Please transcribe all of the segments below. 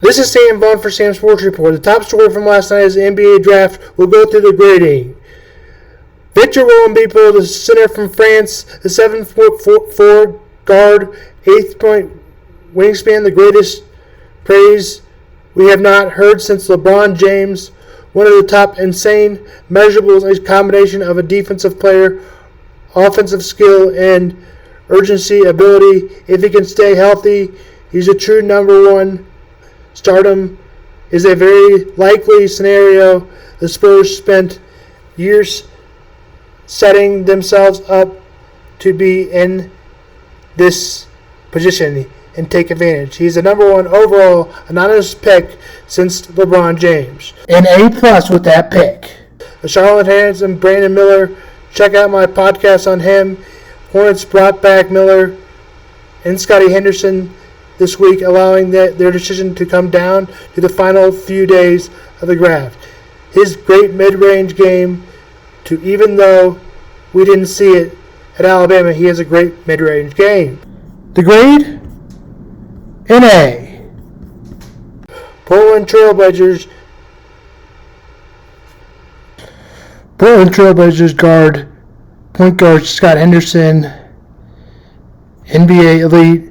This is Sam Vaughn for Sam Sports Report. The top story from last night's NBA draft will go through the grading. Victor Wembanyama, the center from France, the 7'4" guard, 8-point wingspan, the greatest praise we have not heard since LeBron James. One of the top insane measurables, a combination of a defensive player, offensive skill, and urgency ability. If he can stay healthy, he's a true number one. Stardom is a very likely scenario. The Spurs spent years setting themselves up to be in this position and take advantage. He's the number one overall anonymous pick since LeBron James. An A+ with that pick. The Charlotte Hornets and Brandon Miller. Check out my podcast on him. Hornets brought back Miller and Scotty Henderson this week, allowing their decision to come down to the final few days of the draft. His great mid-range game, even though we didn't see it at Alabama, he has a great mid-range game. The grade? An A. Portland Trailblazers point guard Scott Henderson, NBA elite,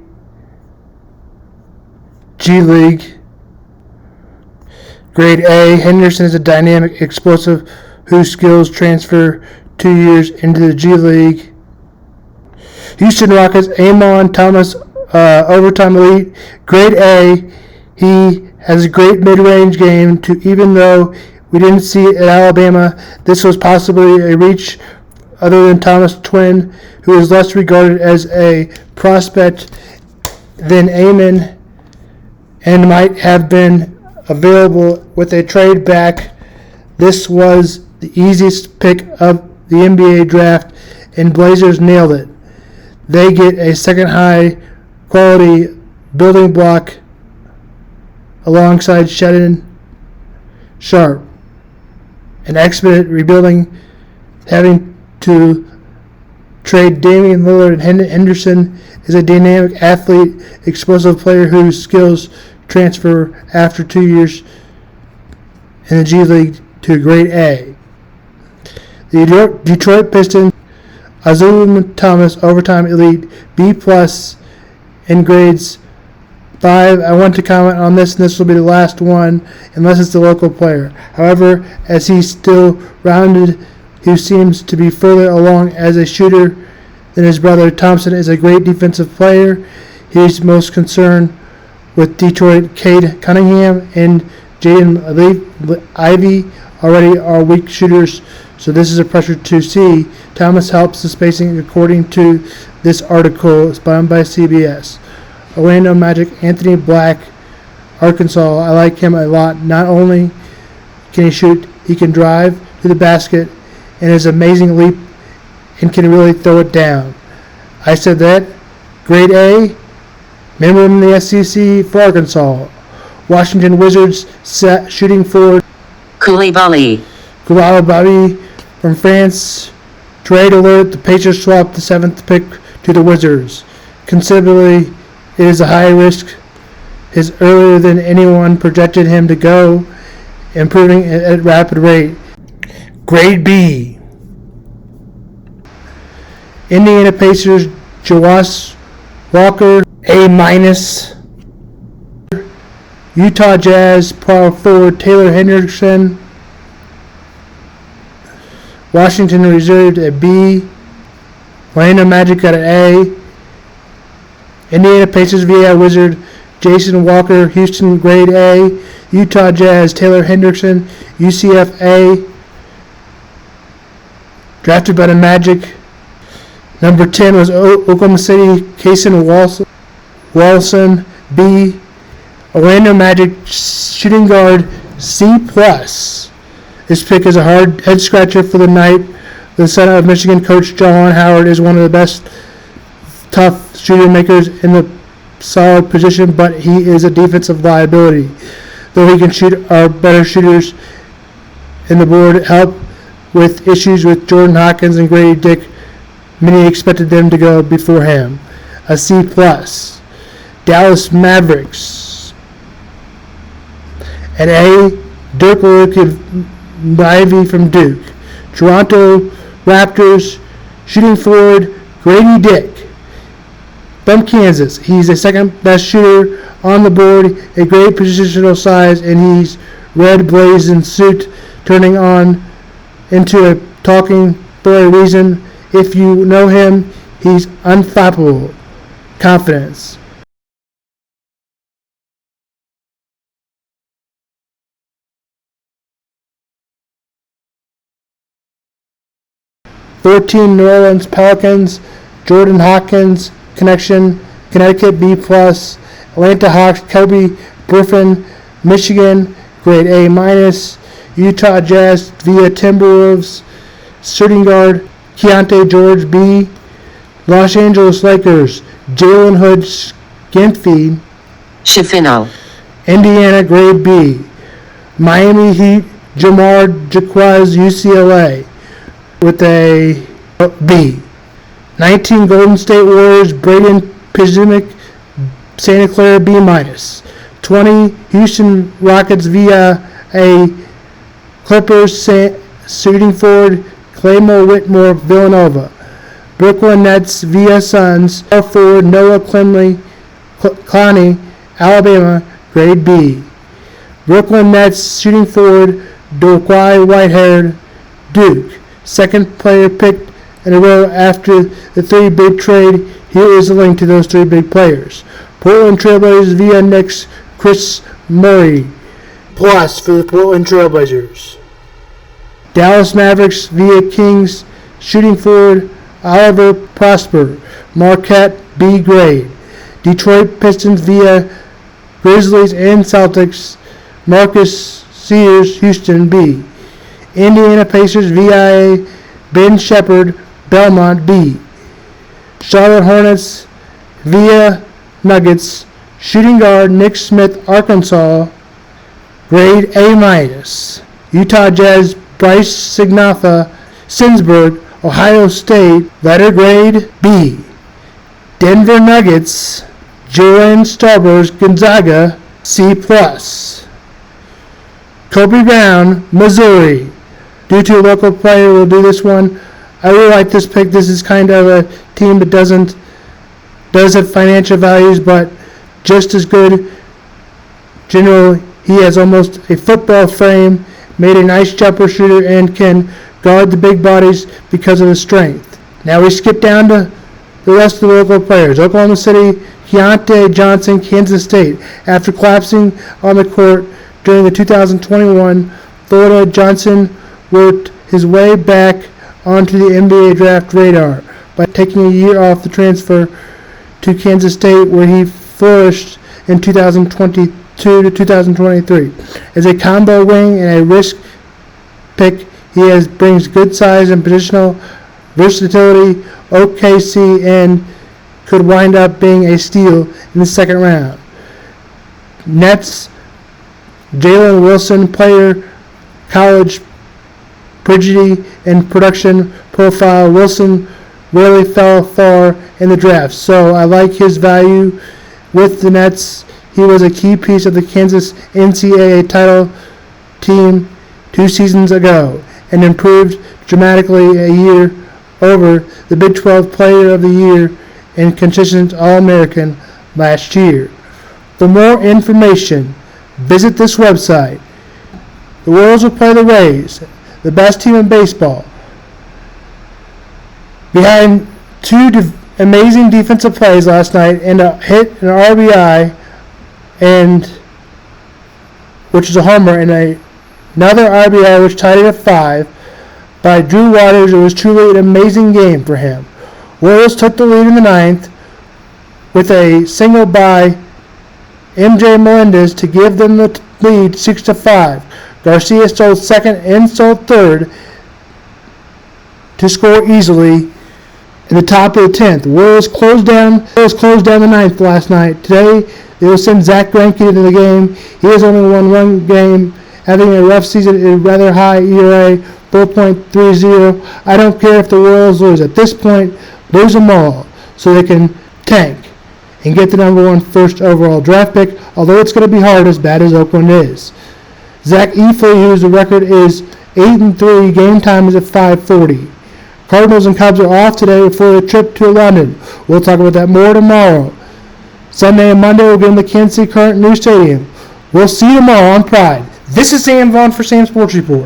G League. Grade A. Henderson is a dynamic, explosive whose skills transfer 2 years into the G League. Houston Rockets, Amon Thomas, overtime elite. Grade A. He has a great mid-range game, even though we didn't see it at Alabama. This was possibly a reach other than Thomas Twin, who is less regarded as a prospect than Amon, and might have been available with a trade back. This was the easiest pick of the NBA draft, and Blazers nailed it. They get a second high quality building block alongside Shaedon Sharpe. An expedite rebuilding, having to trade Damian Lillard and Henderson is a dynamic athlete, explosive player whose skills transfer after 2 years in the G League to a grade A. The Detroit Pistons, Azum Thomas, overtime elite, B+ in grades 5. I want to comment on this, and this will be the last one, unless it's the local player. However, as he's still rounded, he seems to be further along as a shooter than his brother. Thompson is a great defensive player. He's most concerned with Detroit. Cade Cunningham and Jaden Ivey already are weak shooters, so this is a pressure to see. Thomas helps the spacing according to this article spun by CBS. Orlando Magic, Anthony Black, Arkansas. I like him a lot. Not only can he shoot, he can drive to the basket and his amazing leap and can really throw it down. I said that. Grade A. Member in the SEC for Arkansas. Washington Wizards shooting forward Koulibaly from France. Trade alert. The Pacers swapped the 7th pick to the Wizards. Considerably, it is a high risk. Is earlier than anyone projected him to go, improving at rapid rate. Grade B. Indiana Pacers, Jawaz Walker, A-. Utah Jazz, power forward Taylor Henderson. Washington reserved a B. Orlando Magic got an A. Indiana Pacers via Wizard, Jason Walker. Houston, grade A. Utah Jazz, Taylor Henderson, UCF A. Drafted by the Magic. Number 10 was Oklahoma City, Cason Wallace, B. Orlando Magic, shooting guard, C+. This pick is a hard head scratcher for the night. The son of Michigan coach John Howard is one of the best tough shooter makers in the solid position, but he is a defensive liability. Though he can shoot, our better shooters in the board help with issues with Jordan Hawkins and Grady Dick. Many expected them to go before him. A C+. Dallas Mavericks. And A. Dirk Ivy from Duke. Toronto Raptors shooting forward Grady Dick from Kansas. He's the second best shooter on the board, a great positional size, and he's red blazing suit turning on into a talking for a reason. If you know him, he's unflappable. Confidence. '14 New Orleans Pelicans, Jordan Hawkins connection, Connecticut B+, Atlanta Hawks, Kobe Griffin, Michigan, grade A-, Utah Jazz via Timberwolves, shooting guard, Keontae George B, Los Angeles Lakers, Jalen Hood Schimpfi, Schifino, Indiana grade B, Miami Heat, Jamar Jaquez UCLA with a B. 19 Golden State Warriors, Braden Pizimic, Santa Clara B-. 20 Houston Rockets via a Clippers shooting forward, Claymore Whitmore Villanova. Brooklyn Nets via Suns, power forward Noah Clowney, Alabama, grade B. Brooklyn Nets shooting forward Dwight Whitehead, Duke. Second player picked in a row after the three big trade. Here is a link to those three big players. Portland Trailblazers via Knicks, Chris Murray. Plus for the Portland Trailblazers. Dallas Mavericks via Kings, shooting forward Oliver Prosper, Marquette B grade. Detroit Pistons via Grizzlies and Celtics, Marcus Sears, Houston B. Indiana Pacers via Ben Shepherd, Belmont B. Charlotte Hornets via Nuggets, shooting guard Nick Smith, Arkansas, grade A-. Utah Jazz Bryce Sinsberg, Ohio State, letter grade B. Denver Nuggets Joanne Starbers, Gonzaga, C+. Kobe Brown, Missouri. Due to a local player, we'll do this one. I really like this pick. This is kind of a team that does have financial values, but just as good. Generally, he has almost a football frame, made a nice jumper shooter, and can guard the big bodies because of his strength. Now we skip down to the rest of the local players. Oklahoma City, Keontae Johnson, Kansas State. After collapsing on the court during the 2021 Florida, Johnson worked his way back onto the NBA draft radar by taking a year off the transfer to Kansas State, where he flourished in 2022 to 2023. As a combo wing and a risk pick, he brings good size and positional versatility. OKC and could wind up being a steal in the second round. Nets, Jalen Wilson, player, college prodigy and production profile. Wilson really fell far in the draft, so I like his value with the Nets. He was a key piece of the Kansas NCAA title team 2 seasons ago and improved dramatically a year over the Big 12 Player of the Year and consistent All-American last year. For more information, visit this website. The Royals will play the Rays, the best team in baseball. Behind two amazing defensive plays last night and a hit, an RBI, which is a homer, and another RBI which tied it at 5 by Drew Waters, it was truly an amazing game for him. Royals took the lead in the 9th with a single by MJ Melendez to give them the lead 6-5. Garcia stole second and stole third to score easily in the top of the 10th. Royals closed down the 9th last night. Today they will send Zach Greinke into the game. He has only won one game, having a rough season, a rather high ERA, 4.30. I don't care if the Royals lose. At this point, lose them all so they can tank and get the number 1 first overall draft pick, although it's going to be hard as bad as Oakland is. Zach Efley, whose record is 8-3, game time is at 5:40. Cardinals and Cubs are off today for a trip to London. We'll talk about that more tomorrow. Sunday and Monday we'll be in the Kansas City Current New Stadium. We'll see you tomorrow on Pride. This is Sam Vaughn for Sam Sports Report.